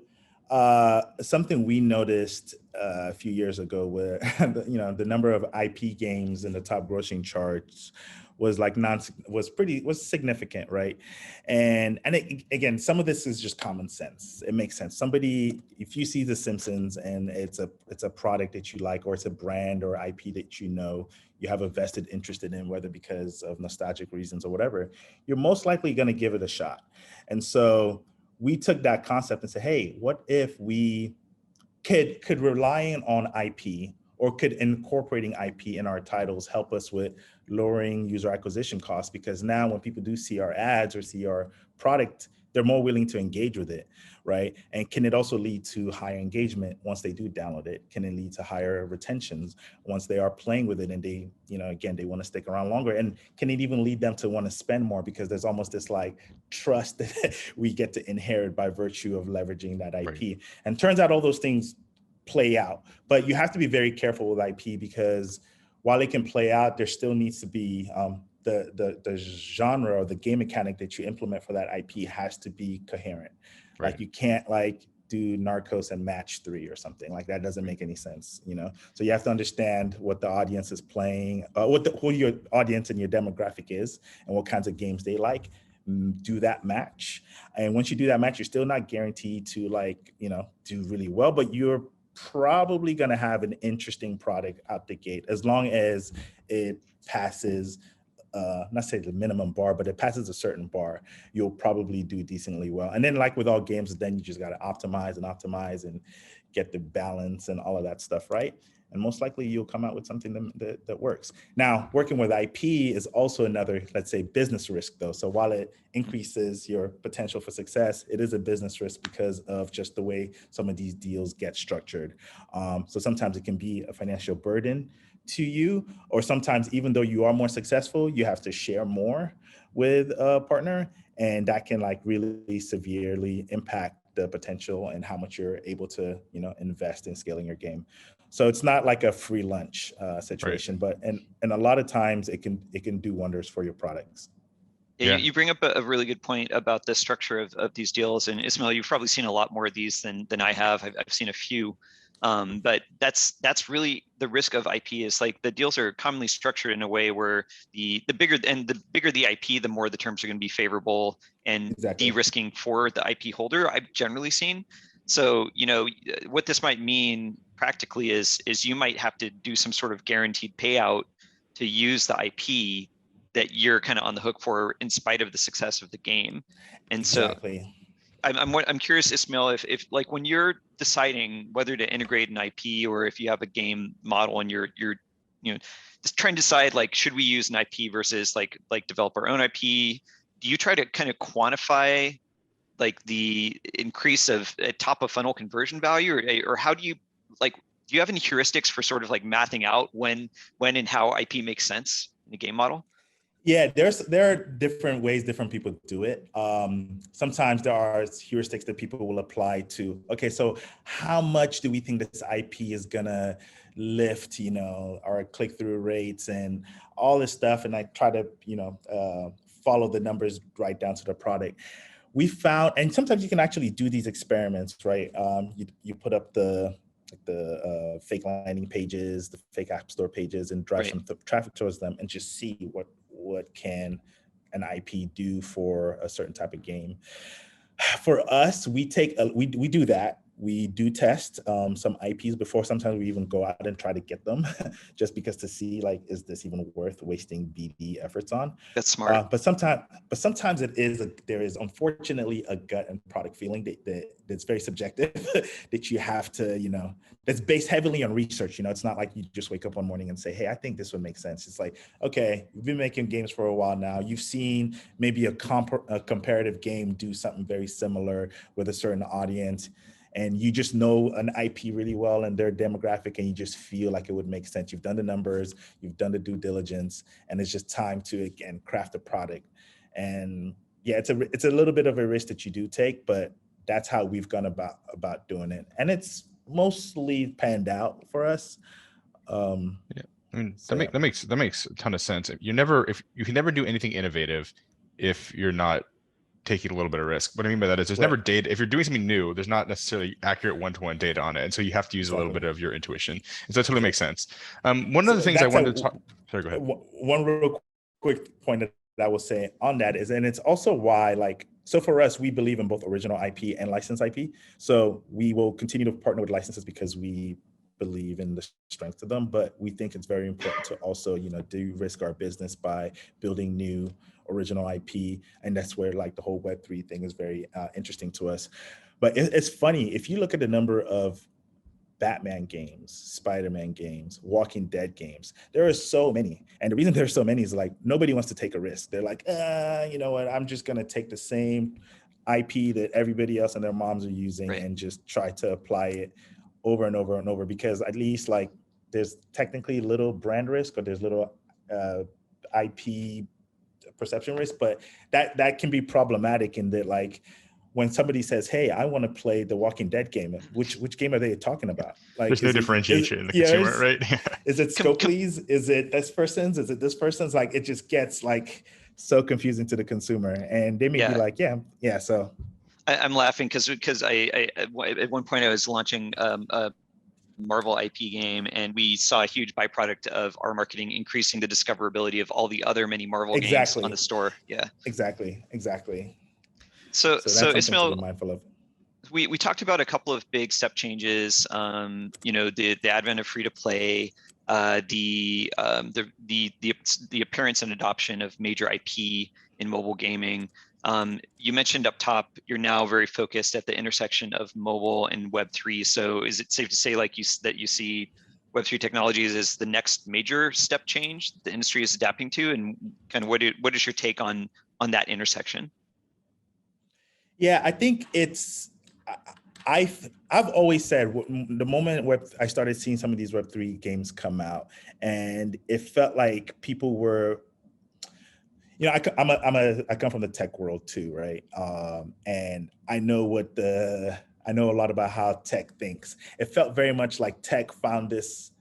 something we noticed a few years ago, where the number of IP games in the top grossing charts was significant, right? And again, some of this is just common sense. It makes sense. If you see The Simpsons and it's a product that you like, or it's a brand or IP that you have a vested interest in, whether because of nostalgic reasons or whatever, you're most likely going to give it a shot. And so we took that concept and said, hey, what if we could relying on IP, or could incorporating IP in our titles help us with lowering user acquisition costs? Because now when people do see our ads or see our product, they're more willing to engage with it, right? And can it also lead to higher engagement once they do download it? Can it lead to higher retentions once they are playing with it and they, again, they want to stick around longer? And can it even lead them to want to spend more, because there's almost this like trust that we get to inherit by virtue of leveraging that IP. Right. And turns out all those things play out, but you have to be very careful with IP, because while it can play out, there still needs to be the genre or the game mechanic that you implement for that IP has to be coherent. Right. Like you can't do Narcos and match 3 or something. Like that doesn't make any sense, you know? So you have to understand what the audience is playing, who your audience and your demographic is, and what kinds of games they like. Do that match. And once you do that match, you're still not guaranteed to like, you know, do really well, but you're probably going to have an interesting product out the gate as long as it passes not say the minimum bar, but it passes a certain bar, you'll probably do decently well. And then like with all games, then you just got to optimize and get the balance and all of that stuff right. And most likely you'll come out with something that works. Now, working with IP is also another, let's say, business risk though. So while it increases your potential for success, it is a business risk because of just the way some of these deals get structured. So sometimes it can be a financial burden to you, or sometimes even though you are more successful, you have to share more with a partner, and that can like really severely impact the potential and how much you're able to, you know, invest in scaling your game. So it's not like a free lunch situation, right. But and a lot of times it can do wonders for your products. Yeah, you bring up a really good point about the structure of these deals. And Ismail, you've probably seen a lot more of these than I have. I've seen a few. But that's really the risk of IP is like the deals are commonly structured in a way where the bigger the IP, the more the terms are going to be favorable and de-risking for the IP holder, I've generally seen. So, you know, what this might mean practically is you might have to do some sort of guaranteed payout to use the IP that you're kind of on the hook for in spite of the success of the game. And so I'm curious, Ismail, if like when you're deciding whether to integrate an IP or if you have a game model and you're you know just trying to decide like should we use an IP versus like develop our own IP, do you try to kind of quantify like the increase of top of funnel conversion value, or how do you like do you have any heuristics for sort of like mathing out when and how IP makes sense in a game model? Yeah, there are different ways different people do it. Sometimes there are heuristics that people will apply to, okay, so how much do we think this IP is gonna lift, you know, our click-through rates and all this stuff, and I try to, you know, follow the numbers right down to the product. We found, and sometimes you can actually do these experiments, right? You put up the fake landing pages, the fake app store pages, and drive some traffic towards them, and just see what can an IP do for a certain type of game. For us, we do that. We do test some IPs before. Sometimes we even go out and try to get them just because to see like, is this even worth wasting BD efforts on? That's smart. But sometimes there is unfortunately a gut and product feeling that's very subjective that you have to, you know, that's based heavily on research. You know, it's not like you just wake up one morning and say, hey, I think this would make sense. It's like, okay, you've been making games for a while now. You've seen maybe a comparative game do something very similar with a certain audience, and you just know an IP really well and their demographic, and you just feel like it would make sense. You've done the numbers, you've done the due diligence, and it's just time to, again, craft a product. And yeah, it's a little bit of a risk that you do take, but that's how we've gone about doing it. And it's mostly panned out for us. Yeah, I mean, so that makes a ton of sense. You can never do anything innovative if you're not taking a little bit of risk. What I mean by that is there's never data. If you're doing something new, there's not necessarily accurate one-to-one data on it. And so you have to use a little bit of your intuition. And so that totally makes sense. One of the things I wanted to talk, sorry, go ahead. One real quick point that I will say on that is, and it's also why, like, so for us, we believe in both original IP and licensed IP. So we will continue to partner with licenses because we believe in the strength of them, but we think it's very important to also, you know, de-risk our business by building new original IP. And that's where like the whole Web3 thing is very interesting to us. But it's funny, if you look at the number of Batman games, Spider-Man games, Walking Dead games, there are so many. And the reason there's so many is like, nobody wants to take a risk. They're like, you know what, I'm just gonna take the same IP that everybody else and their moms are using and just try to apply it over and over and over, because at least like there's technically little brand risk, or there's little IP perception risk, but that can be problematic in that, like, when somebody says, hey, I want to play the Walking Dead game, which game are they talking about? Like, there's no differentiation in the consumer, right? Is it Scopely's? Is it this person's? Is it this person's? Like, it just gets like so confusing to the consumer, and they may be like, yeah, so. I'm laughing because I at one point I was launching a Marvel IP game, and we saw a huge byproduct of our marketing increasing the discoverability of all the other many Marvel games on the store. Yeah. Exactly. So that's something Ismail, to be mindful of. We talked about a couple of big step changes. The advent of free to play, the appearance and adoption of major IP in mobile gaming. You mentioned up top, you're now very focused at the intersection of mobile and Web3. So is it safe to say that you see Web3 technologies as the next major step change the industry is adapting to, and kind of what is your take on that intersection? Yeah, I think it's. I've always said the moment I started seeing some of these Web3 games come out, and it felt like people were, I come from the tech world too, right? And I know I know a lot about how tech thinks. It felt very much like tech found this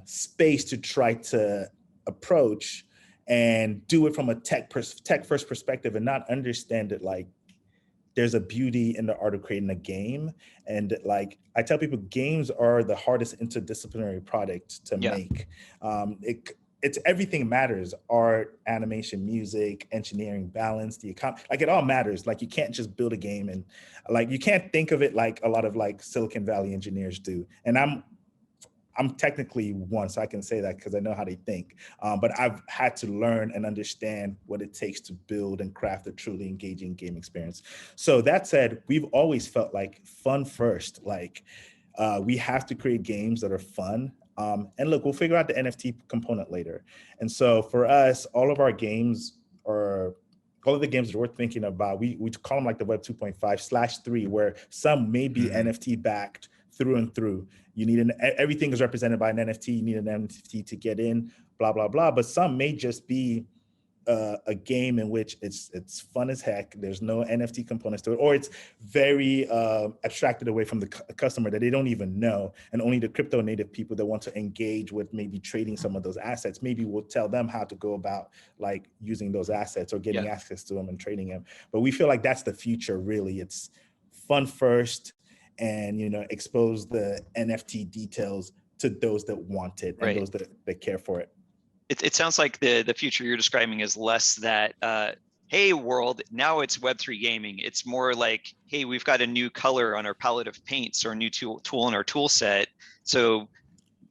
space to try to approach and do it from a tech first perspective, and not understand it like there's a beauty in the art of creating a game. And like I tell people, games are the hardest interdisciplinary product to make. It's everything matters: art, animation, music, engineering, balance, the economy. Like it all matters. Like you can't just build a game, and like you can't think of it like a lot of like Silicon Valley engineers do. And I'm technically one, so I can say that because I know how they think. But I've had to learn and understand what it takes to build and craft a truly engaging game experience. So that said, we've always felt like fun first. Like we have to create games that are fun. And look, we'll figure out the NFT component later. And so for us, all of the games that we're thinking about, we call them like the Web 2.5/3, where some may be NFT backed through and through. You need everything is represented by an NFT. You need an NFT to get in, blah, blah, blah. But some may just be a game in which it's fun as heck. There's no NFT components to it, or it's very abstracted away from the customer that they don't even know, and only the crypto native people that want to engage with maybe trading some of those assets, maybe we'll tell them how to go about like using those assets or getting access to them and trading them. But we feel like that's the future, really. It's fun first, and expose the NFT details to those that want it and those that care for it. It sounds like the future you're describing is less that, hey world, now it's Web3 gaming. It's more like, hey, we've got a new color on our palette of paints or a new tool in our tool set. So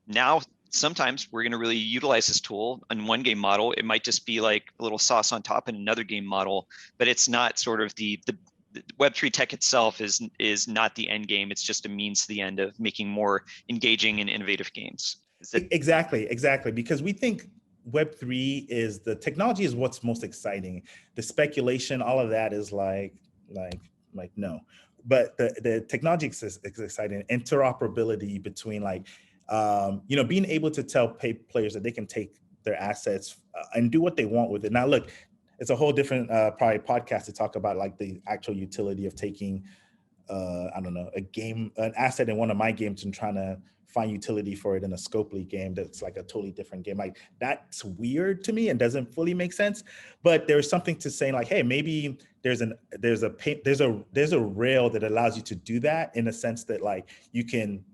now sometimes we're going to really utilize this tool on one game model. It might just be like a little sauce on top in another game model, but it's not sort of the Web3 tech itself is not the end game. It's just a means to the end of making more engaging and innovative games. Exactly. Because we think Web3 is the technology is what's most exciting. The speculation, all of that is like no. But the technology is exciting. Interoperability between being able to tell players that they can take their assets and do what they want with it. Now, look, it's a whole different probably podcast to talk about like the actual utility of taking, an asset in one of my games and trying to find utility for it in a Scopely game that's like a totally different game. Like that's weird to me and doesn't fully make sense. But there's something to saying like, hey, maybe there's a rail that allows you to do that, in a sense that like you can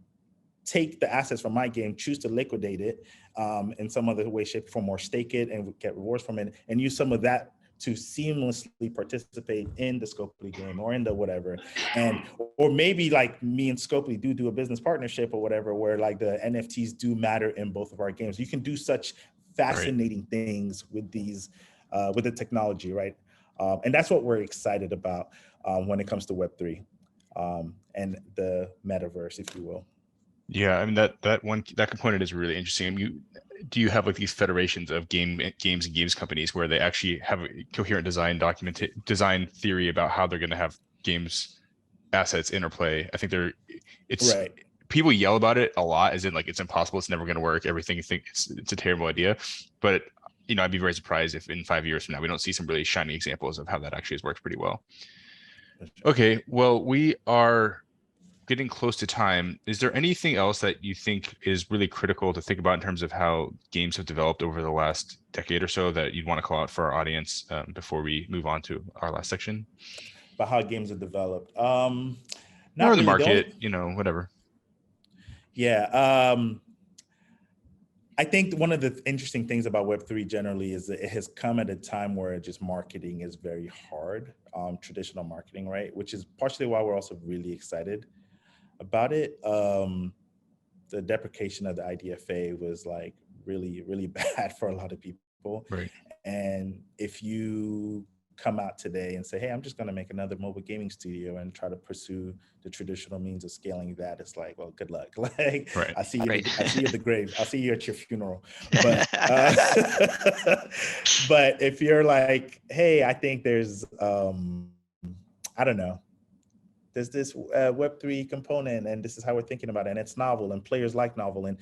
take the assets from my game, choose to liquidate it in some other way, shape, form, or stake it and get rewards from it, and use some of that to seamlessly participate in the Scopely game or in the whatever. Or maybe like me and Scopely do a business partnership or whatever, where like the NFTs do matter in both of our games. You can do such fascinating things with these, with the technology, right? And that's what we're excited about when it comes to Web3 and the metaverse, if you will. Yeah, I mean that component is really interesting. Do you have like these federations of games companies where they actually have a coherent design theory about how they're going to have games assets interplay? I think people yell about it a lot, as in like it's impossible, it's never going to work, everything you think it's a terrible idea. But I'd be very surprised if in 5 years from now we don't see some really shining examples of how that actually has worked pretty well. Okay, well, we are getting close to time. Is there anything else that you think is really critical to think about in terms of how games have developed over the last decade or so that you'd want to call out for our audience before we move on to our last section? about how games are developed. Or Not the really. market, whatever. Yeah. I think one of the interesting things about Web3 generally is that it has come at a time where just marketing is very hard, traditional marketing, right? Which is partially why we're also really excited about it. The deprecation of the IDFA was like really, really bad for a lot of people. Right. And if you come out today and say, hey, I'm just going to make another mobile gaming studio and try to pursue the traditional means of scaling that, it's like, well, good luck. Like, Right. I see you, Right. I see you at the grave. I'll see you at your funeral. But, but if you're like, hey, I think there's, I don't know, there's this Web3 component, and this is how we're thinking about it, and it's novel, and players like novel, and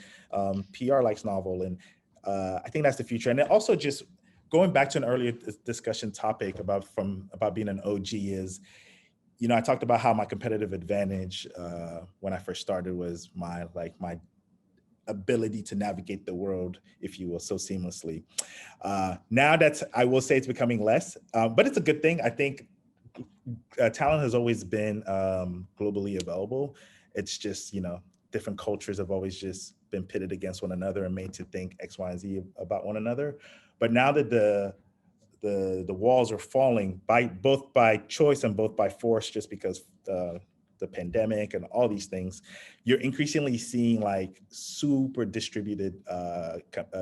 PR likes novel, and I think that's the future. And then also just going back to an earlier discussion topic about being an OG is, I talked about how my competitive advantage when I first started was my ability to navigate the world, if you will, so seamlessly. Now I will say it's becoming less, but it's a good thing. I think talent has always been globally available. It's just, different cultures have always just been pitted against one another and made to think X, Y, and Z about one another. But now that the walls are falling both by choice and both by force, just because the pandemic and all these things, you're increasingly seeing like super distributed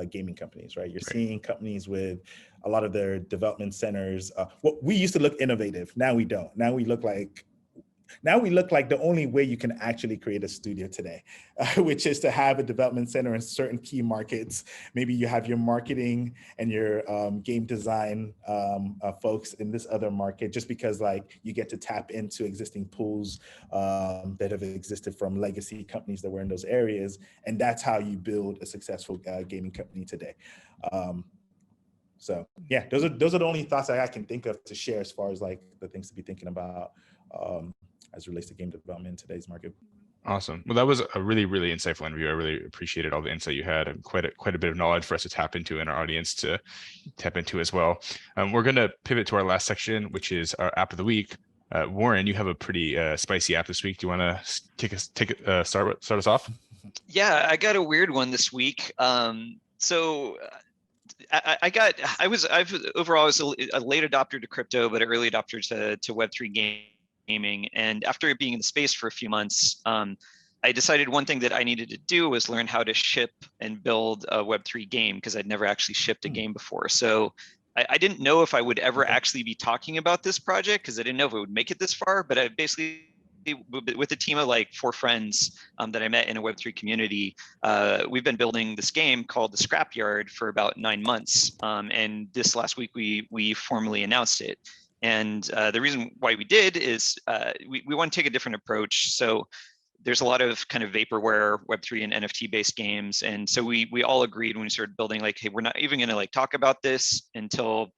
gaming companies, right? You're seeing companies with a lot of their development centers. We used to look innovative. Now we don't. Now we look like the only way you can actually create a studio today, which is to have a development center in certain key markets. Maybe you have your marketing and your game design folks in this other market, just because like you get to tap into existing pools that have existed from legacy companies that were in those areas. And that's how you build a successful gaming company today. So yeah, those are the only thoughts I can think of to share as far as like the things to be thinking about as it relates to game development in today's market. Awesome. Well, that was a really, really insightful interview. I really appreciated all the insight you had, and quite a bit of knowledge for us to tap into and our audience to tap into as well. We're going to pivot to our last section, which is our app of the week. Warren, you have a pretty spicy app this week. Do you want to start us off? Yeah, I got a weird one this week. So I was a late adopter to crypto, but an early adopter to Web3 gaming. And after being in the space for a few months, I decided one thing that I needed to do was learn how to ship and build a Web3 game, because I'd never actually shipped a game before. So I didn't know if I would ever actually be talking about this project, because I didn't know if it would make it this far. But I basically, with a team of like 4 friends that I met in a Web3 community, we've been building this game called the Scrapyard for about 9 months. And this last week, we formally announced it. And the reason why we did is we want to take a different approach. So there's a lot of kind of vaporware, Web3 and NFT based games. And so we all agreed when we started building, like, hey, we're not even going to like talk about this until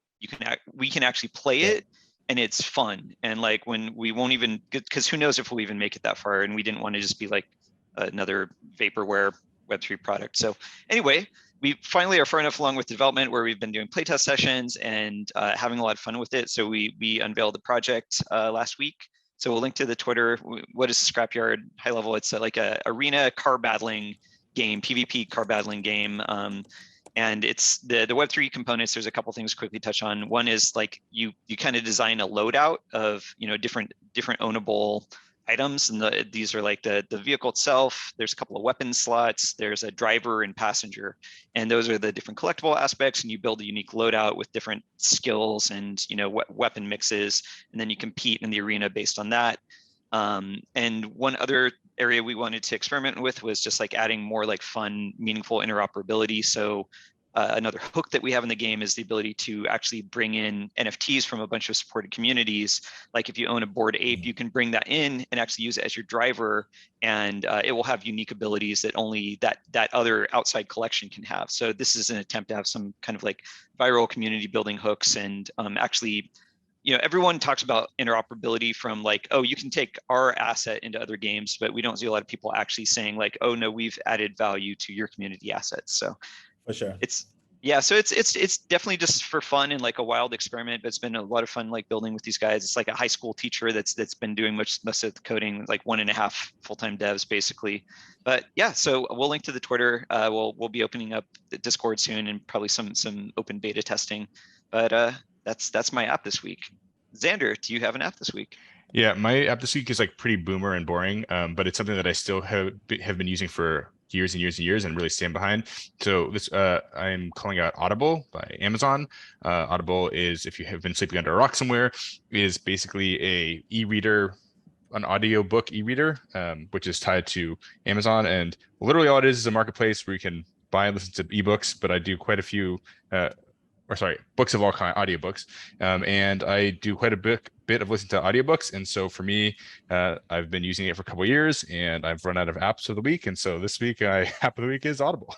we can actually play it. And it's fun. And like when we won't even, because who knows if we'll even make it that far. And we didn't want to just be like another vaporware Web3 product. So anyway, we finally are far enough along with development where we've been doing playtest sessions and having a lot of fun with it. So we unveiled the project last week. So we'll link to the Twitter. What is Scrapyard? High level, it's like a arena car battling game, PvP car battling game. And it's the Web3 components. There's a couple things to quickly touch on. One is like you kind of design a loadout of different ownable items, and these are like the vehicle itself. There's a couple of weapon slots. There's a driver and passenger, and those are the different collectible aspects. And you build a unique loadout with different skills and weapon mixes, and then you compete in the arena based on that. And one other area we wanted to experiment with was just like adding more like fun, meaningful interoperability. So another hook that we have in the game is the ability to actually bring in NFTs from a bunch of supported communities. Like if you own a Bored Ape, you can bring that in and actually use it as your driver, and it will have unique abilities that only that other outside collection can have. So this is an attempt to have some kind of like viral community building hooks, and actually, everyone talks about interoperability from like, oh, you can take our asset into other games, but we don't see a lot of people actually saying like, oh no, we've added value to your community assets. So for sure, it's Yeah, so it's definitely just for fun and like a wild experiment, but it's been a lot of fun like building with these guys. It's like a high school teacher that's been doing most of the coding, like 1.5 full-time devs basically. But yeah, so we'll link to the Twitter. We'll be opening up the Discord soon and probably some open beta testing. But that's my app this week. Xander, do you have an app this week? Yeah, my app this week is like pretty boomer and boring, but it's something that I still have been using for years and years and years and really stand behind. So this I'm calling out Audible by Amazon. Audible is, if you have been sleeping under a rock somewhere, is basically a e-reader, an audiobook e-reader, which is tied to Amazon. And literally all it is a marketplace where you can buy and listen to ebooks, but I do quite a few books of all kinds, audiobooks. And I do quite a bit of listening to audiobooks. And so for me, I've been using it for a couple of years and I've run out of apps of the week. And so this week, app of the week is Audible.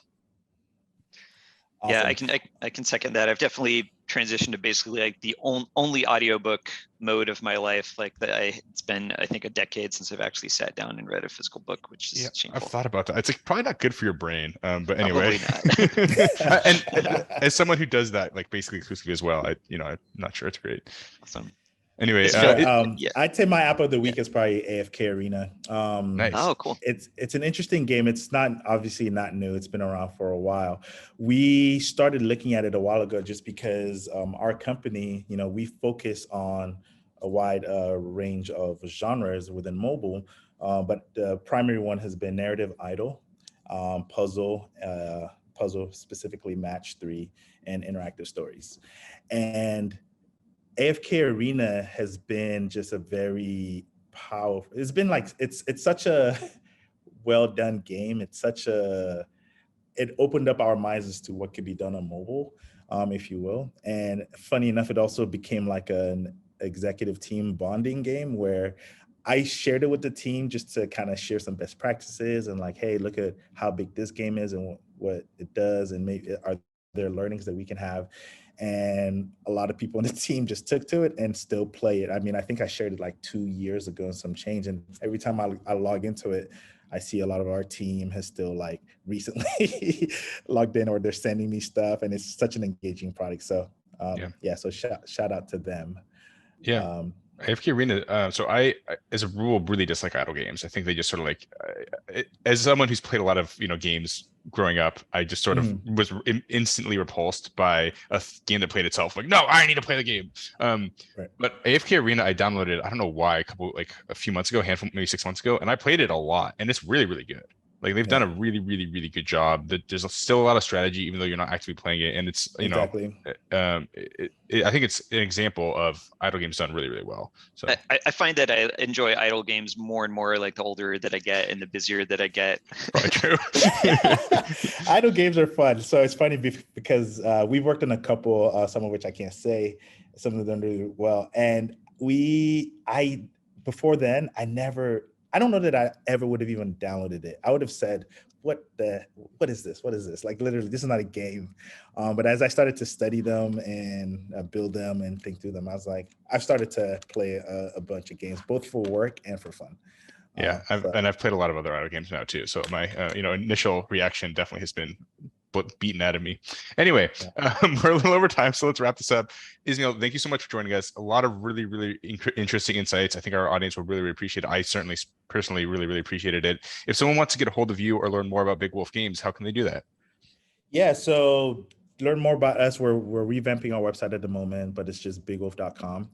Awesome. Yeah, I can second that. I've definitely transitioned to basically like the only audiobook mode of my life. Like it's been, I think, a decade since I've actually sat down and read a physical book, which is shameful. I've thought about that. It's like probably not good for your brain, but anyway. Probably not. and as someone who does that, like basically exclusively as well, I'm not sure it's great. Awesome. Anyway, I'd say my app of the week is probably AFK Arena. Nice. Oh, cool. It's an interesting game. It's obviously not new. It's been around for a while. We started looking at it a while ago just because our company, we focus on a wide range of genres within mobile, but the primary one has been narrative idle, puzzle, specifically match 3, and interactive stories. And AFK Arena has been just a very powerful, it's been like, it's such a well done game. It opened up our minds as to what could be done on mobile, if you will. And funny enough, it also became like an executive team bonding game where I shared it with the team just to kind of share some best practices and like, hey, look at how big this game is and what it does, and maybe are there learnings that we can have. And a lot of people on the team just took to it and still play it. I mean, I think I shared it like 2 years ago and some change. And every time I log into it, I see a lot of our team has still like recently logged in, or they're sending me stuff, and it's such an engaging product. So so shout out to them. Yeah. AFK Arena, so I, as a rule, really dislike idle games. I think they just sort of like, as someone who's played a lot of games growing up, I just sort of was instantly repulsed by a game that played itself. Like, no, I need to play the game. Right. But AFK Arena, I downloaded, I don't know why, a few months ago, maybe 6 months ago, and I played it a lot, and it's really, really good. Like they've done a really, really, really good job. There's still a lot of strategy, even though you're not actively playing it. And it's, exactly. I think it's an example of idle games done really, really well. So I find that I enjoy idle games more and more, like the older that I get and the busier that I get. Probably true. Idle games are fun. So it's funny because we've worked on a couple, some of which I can't say, some of them really well. And before then, I don't know that I ever would have even downloaded it. I would have said, what is this? What is this? Like literally, this is not a game. But as I started to study them and build them and think through them, I was like, I've started to play a bunch of games, both for work and for fun. Yeah, I've played a lot of other idle games now too. So my initial reaction definitely has been beaten out of me. Anyway, we're a little over time, so let's wrap this up. Ismail, thank you so much for joining us. A lot of really, really interesting insights. I think our audience will really, really appreciate it. I certainly personally really, really appreciated it. If someone wants to get a hold of you or learn more about Big Wolf Games, how can they do that? Yeah, so learn more about us. We're revamping our website at the moment, but it's just bigwolf.com.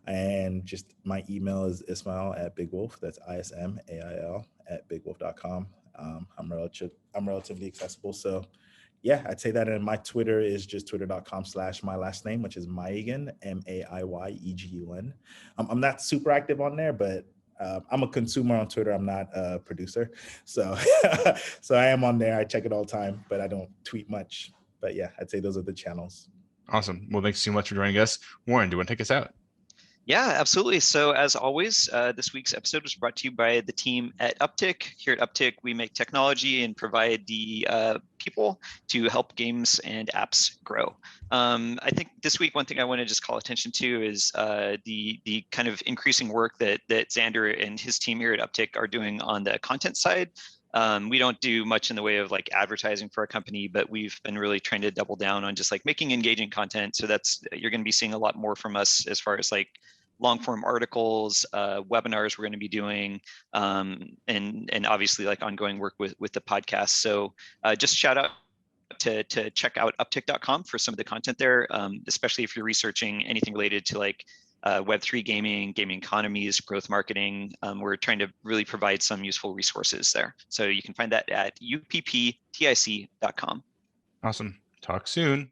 And just my email is ismail@bigwolf. That's ISMAIL @bigwolf.com. I'm relatively accessible. So yeah, I'd say that. And my Twitter is just twitter.com/my last name, which is Maiyegun, Maiyegun. I'm not super active on there, but I'm a consumer on Twitter. I'm not a producer. So, so I am on there. I check it all the time, but I don't tweet much. But yeah, I'd say those are the channels. Awesome. Well, thanks so much for joining us. Warren, do you want to take us out? Yeah, absolutely. So as always, this week's episode was brought to you by the team at Upptic. Here at Upptic, we make technology and provide the people to help games and apps grow. I think this week, one thing I want to just call attention to is the kind of increasing work that Xander and his team here at Upptic are doing on the content side. We don't do much in the way of like advertising for our company, but we've been really trying to double down on just like making engaging content. So you're going to be seeing a lot more from us as far as like long form articles, webinars we're going to be doing, and obviously like ongoing work with the podcast. So just shout out to check out Upptic.com for some of the content there, especially if you're researching anything related to like Web3 gaming economies, growth marketing. We're trying to really provide some useful resources there. So you can find that at upptic.com. Awesome. Talk soon.